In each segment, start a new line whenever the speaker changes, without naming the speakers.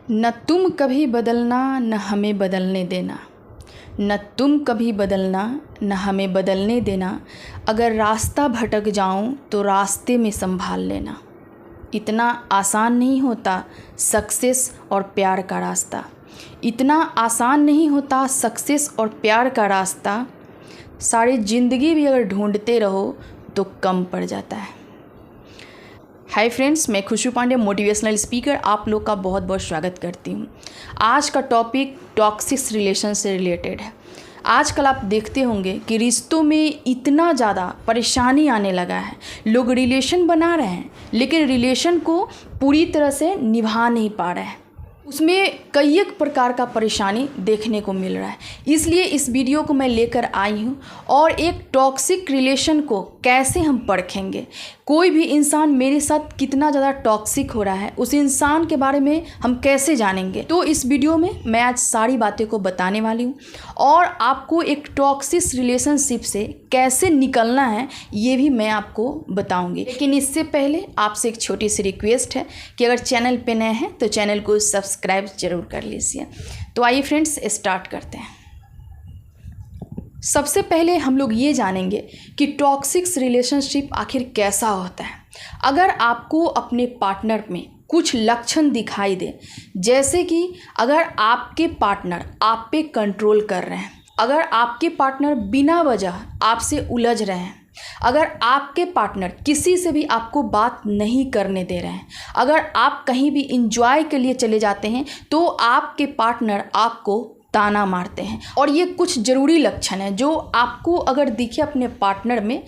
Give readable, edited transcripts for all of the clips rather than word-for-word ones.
न तुम कभी बदलना न हमें बदलने देना, न तुम कभी बदलना न हमें बदलने देना। अगर रास्ता भटक जाऊं तो रास्ते में संभाल लेना। इतना आसान नहीं होता सक्सेस और प्यार का रास्ता, इतना आसान नहीं होता सक्सेस और प्यार का रास्ता। सारी ज़िंदगी भी अगर ढूंढते रहो तो कम पड़ जाता है। हाय फ्रेंड्स, मैं खुशबू पांडे मोटिवेशनल स्पीकर आप लोग का बहुत बहुत स्वागत करती हूँ। आज का टॉपिक टॉक्सिक रिलेशन से रिलेटेड है। आजकल आप देखते होंगे कि रिश्तों में इतना ज़्यादा परेशानी आने लगा है। लोग रिलेशन बना रहे हैं लेकिन रिलेशन को पूरी तरह से निभा नहीं पा रहे हैं। उसमें कई एक प्रकार का परेशानी देखने को मिल रहा है। इसलिए इस वीडियो को मैं लेकर आई हूँ और एक टॉक्सिक रिलेशन को कैसे हम परखेंगे, कोई भी इंसान मेरे साथ कितना ज़्यादा टॉक्सिक हो रहा है उस इंसान के बारे में हम कैसे जानेंगे। तो इस वीडियो में मैं आज सारी बातें को बताने वाली हूँ और आपको एक टॉक्सिक रिलेशनशिप से कैसे निकलना है ये भी मैं आपको बताऊँगी। लेकिन इससे पहले आपसे एक छोटी सी रिक्वेस्ट है कि अगर चैनल पे नए हैं तो चैनल को सब्सक्राइब जरूर कर लीजिए। तो आइए फ्रेंड्स स्टार्ट करते हैं। सबसे पहले हम लोग ये जानेंगे कि टॉक्सिक रिलेशनशिप आखिर कैसा होता है। अगर आपको अपने पार्टनर में कुछ लक्षण दिखाई दे, जैसे कि अगर आपके पार्टनर आप पे कंट्रोल कर रहे हैं, अगर आपके पार्टनर बिना वजह आपसे उलझ रहे हैं, अगर आपके पार्टनर किसी से भी आपको बात नहीं करने दे रहे हैं, अगर आप कहीं भी इंजॉय के लिए चले जाते हैं तो आपके पार्टनर आपको ताना मारते हैं, और ये कुछ ज़रूरी लक्षण हैं जो आपको अगर दिखे अपने पार्टनर में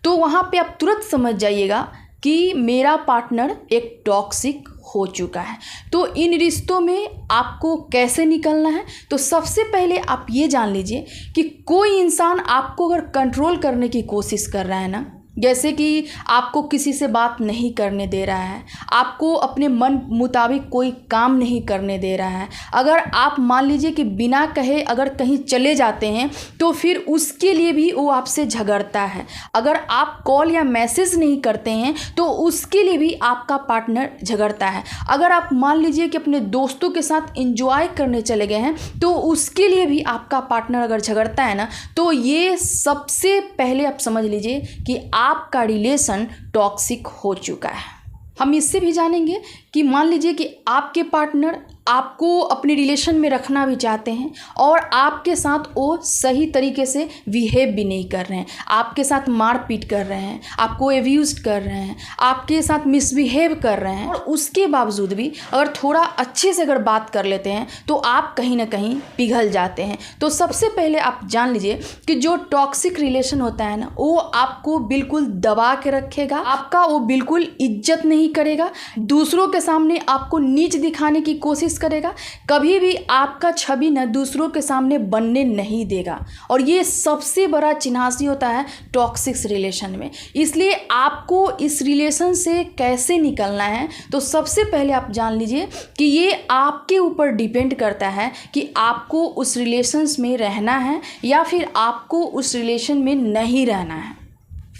तो वहाँ पे आप तुरंत समझ जाइएगा कि मेरा पार्टनर एक टॉक्सिक हो चुका है। तो इन रिश्तों में आपको कैसे निकलना है, तो सबसे पहले आप ये जान लीजिए कि कोई इंसान आपको अगर कंट्रोल करने की कोशिश कर रहा है ना, जैसे कि आपको किसी से बात नहीं करने दे रहा है, आपको अपने मन मुताबिक कोई काम नहीं करने दे रहा है, अगर आप मान लीजिए कि बिना कहे अगर कहीं चले जाते हैं तो फिर उसके लिए भी वो आपसे झगड़ता है, अगर आप कॉल या मैसेज नहीं करते हैं तो उसके लिए भी आपका पार्टनर झगड़ता है, अगर आप मान लीजिए कि अपने दोस्तों के साथ एंजॉय करने चले गए हैं तो उसके लिए भी आपका पार्टनर अगर झगड़ता है ना, तो ये सबसे पहले आप समझ लीजिए कि आपका रिलेशन टॉक्सिक हो चुका है। हम इससे भी जानेंगे कि मान लीजिए कि आपके पार्टनर आपको अपने रिलेशन में रखना भी चाहते हैं और आपके साथ वो सही तरीके से बिहेव भी नहीं कर रहे हैं, आपके साथ मारपीट कर रहे हैं, आपको एब्यूज कर रहे हैं, आपके साथ मिसबिहेव कर रहे हैं, और उसके बावजूद भी अगर थोड़ा अच्छे से अगर बात कर लेते हैं तो आप कहीं ना कहीं पिघल जाते हैं। तो सबसे पहले आप जान लीजिए कि जो टॉक्सिक रिलेशन होता है ना, वो आपको बिल्कुल दबा के रखेगा, आपका वो बिल्कुल इज्जत नहीं करेगा, दूसरों के सामने आपको नीच दिखाने की कोशिश करेगा, कभी भी आपका छवि न दूसरों के सामने बनने नहीं देगा, और ये सबसे बड़ा चिन्हासी होता है टॉक्सिक रिलेशन में। इसलिए आपको इस रिलेशन से कैसे निकलना है, तो सबसे पहले आप जान लीजिए कि ये आपके ऊपर डिपेंड करता है कि आपको उस रिलेशन में रहना है या फिर आपको उस रिलेशन में नहीं रहना है।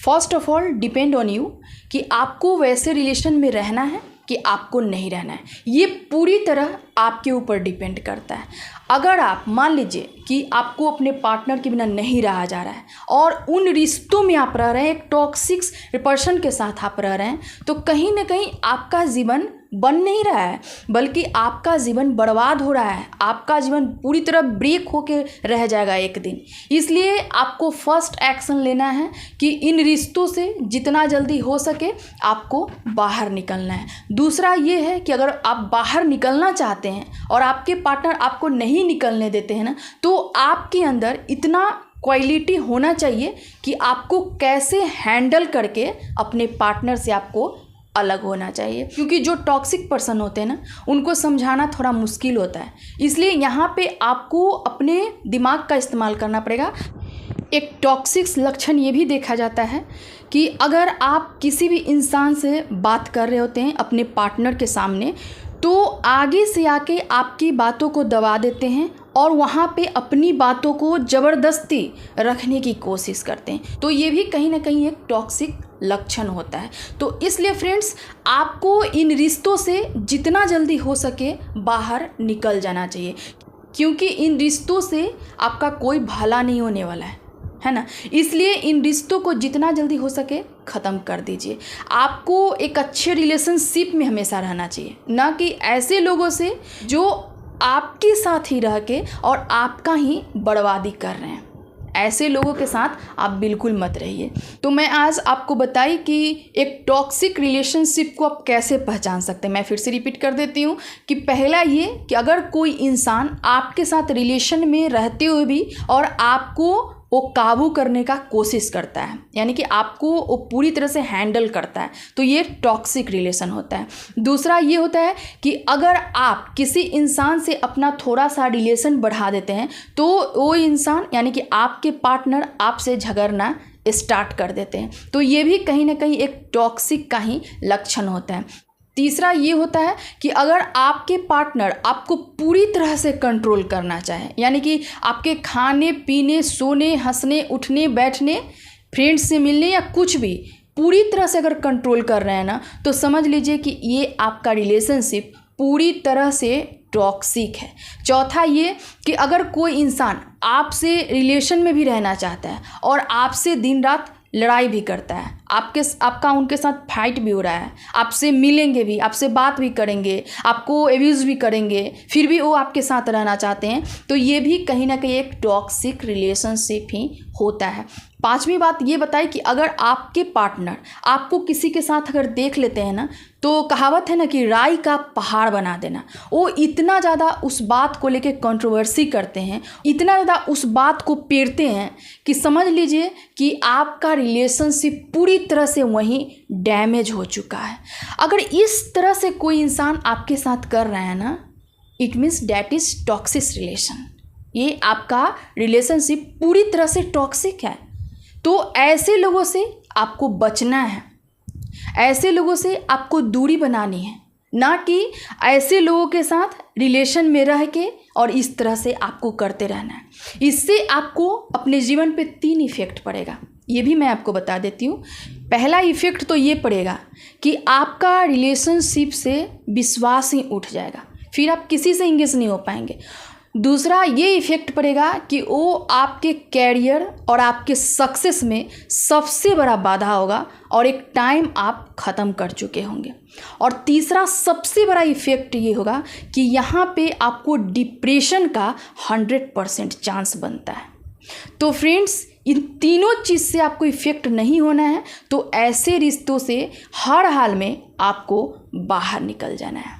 First of all depend on you कि आपको वैसे रिलेशन में रहना है कि आपको नहीं रहना है, ये पूरी तरह आपके ऊपर डिपेंड करता है। अगर आप मान लीजिए कि आपको अपने पार्टनर के बिना नहीं रहा जा रहा है और उन रिश्तों में आप रह रहे हैं, एक टॉक्सिक पर्सन के साथ आप रह रहे हैं, तो कहीं ना कहीं आपका जीवन बन नहीं रहा है बल्कि आपका जीवन बर्बाद हो रहा है, आपका जीवन पूरी तरह ब्रेक होके रह जाएगा एक दिन। इसलिए आपको फर्स्ट एक्शन लेना है कि इन रिश्तों से जितना जल्दी हो सके आपको बाहर निकलना है। दूसरा ये है कि अगर आप बाहर निकलना चाहते हैं और आपके पार्टनर आपको नहीं निकलने देते हैं ना, तो आपके अंदर इतना क्वालिटी होना चाहिए कि आपको कैसे हैंडल करके अपने पार्टनर से आपको अलग होना चाहिए, क्योंकि जो टॉक्सिक पर्सन होते हैं ना उनको समझाना थोड़ा मुश्किल होता है। इसलिए यहाँ पे आपको अपने दिमाग का इस्तेमाल करना पड़ेगा। एक टॉक्सिक लक्षण ये भी देखा जाता है कि अगर आप किसी भी इंसान से बात कर रहे होते हैं अपने पार्टनर के सामने, तो आगे से आके आपकी बातों को दबा देते हैं और वहाँ पे अपनी बातों को ज़बरदस्ती रखने की कोशिश करते हैं। तो ये भी कहीं ना कहीं एक टॉक्सिक लक्षण होता है। तो इसलिए फ्रेंड्स, आपको इन रिश्तों से जितना जल्दी हो सके बाहर निकल जाना चाहिए, क्योंकि इन रिश्तों से आपका कोई भला नहीं होने वाला है ना। इसलिए इन रिश्तों को जितना जल्दी हो सके ख़त्म कर दीजिए। आपको एक अच्छे रिलेशनशिप में हमेशा रहना चाहिए, ना कि ऐसे लोगों से जो आपके साथ ही रह के और आपका ही बर्बादी कर रहे हैं। ऐसे लोगों के साथ आप बिल्कुल मत रहिए। तो मैं आज आपको बताई कि एक टॉक्सिक रिलेशनशिप को आप कैसे पहचान सकते हैं। मैं फिर से रिपीट कर देती हूँ कि पहला ये कि अगर कोई इंसान आपके साथ रिलेशन में रहते हुए भी और आपको वो काबू करने का कोशिश करता है, यानी कि आपको वो पूरी तरह से हैंडल करता है, तो ये टॉक्सिक रिलेशन होता है। दूसरा ये होता है कि अगर आप किसी इंसान से अपना थोड़ा सा रिलेशन बढ़ा देते हैं तो वो इंसान यानी कि आपके पार्टनर आपसे झगड़ना स्टार्ट कर देते हैं, तो ये भी कहीं ना कहीं एक टॉक्सिक का ही लक्षण होता है। तीसरा ये होता है कि अगर आपके पार्टनर आपको पूरी तरह से कंट्रोल करना चाहे, यानी कि आपके खाने पीने, सोने, हंसने, उठने, बैठने, फ्रेंड्स से मिलने या कुछ भी पूरी तरह से अगर कंट्रोल कर रहे हैं ना, तो समझ लीजिए कि ये आपका रिलेशनशिप पूरी तरह से टॉक्सिक है। चौथा ये कि अगर कोई इंसान आपसे रिलेशन में भी रहना चाहता है और आपसे दिन रात लड़ाई भी करता है, आपका उनके साथ फाइट भी हो रहा है, आपसे मिलेंगे भी, आपसे बात भी करेंगे, आपको एब्यूज़ भी करेंगे, फिर भी वो आपके साथ रहना चाहते हैं, तो ये भी कहीं ना कहीं एक टॉक्सिक रिलेशनशिप ही होता है। पांचवी बात ये बताई कि अगर आपके पार्टनर आपको किसी के साथ अगर देख लेते हैं ना, तो कहावत है ना कि राई का पहाड़ बना देना। वो इतना ज़्यादा उस बात को लेके कंट्रोवर्सी करते हैं, इतना ज़्यादा उस बात को पेरते हैं कि समझ लीजिए कि आपका रिलेशनशिप पूरी तरह से वहीं डैमेज हो चुका है। अगर इस तरह से कोई इंसान आपके साथ कर रहा है ना, it means that is toxic relation. ये आपका रिलेशनशिप पूरी तरह से टॉक्सिक है। तो ऐसे लोगों से आपको बचना है, ऐसे लोगों से आपको दूरी बनानी है, ना कि ऐसे लोगों के साथ रिलेशन में रह के और इस तरह से आपको करते रहना है। इससे आपको अपने जीवन पे 3 इफ़ेक्ट पड़ेगा, ये भी मैं आपको बता देती हूँ। पहला इफ़ेक्ट तो ये पड़ेगा कि आपका रिलेशनशिप से विश्वास ही उठ जाएगा, फिर आप किसी से इंगेज नहीं हो पाएंगे। दूसरा ये इफ़ेक्ट पड़ेगा कि वो आपके कैरियर और आपके सक्सेस में सबसे बड़ा बाधा होगा और एक टाइम आप ख़त्म कर चुके होंगे। और तीसरा सबसे बड़ा इफ़ेक्ट ये होगा कि यहाँ पे आपको डिप्रेशन का 100% चांस बनता है। तो फ्रेंड्स, इन तीनों चीज़ से आपको इफ़ेक्ट नहीं होना है, तो ऐसे रिश्तों से हर हाल में आपको बाहर निकल जाना है।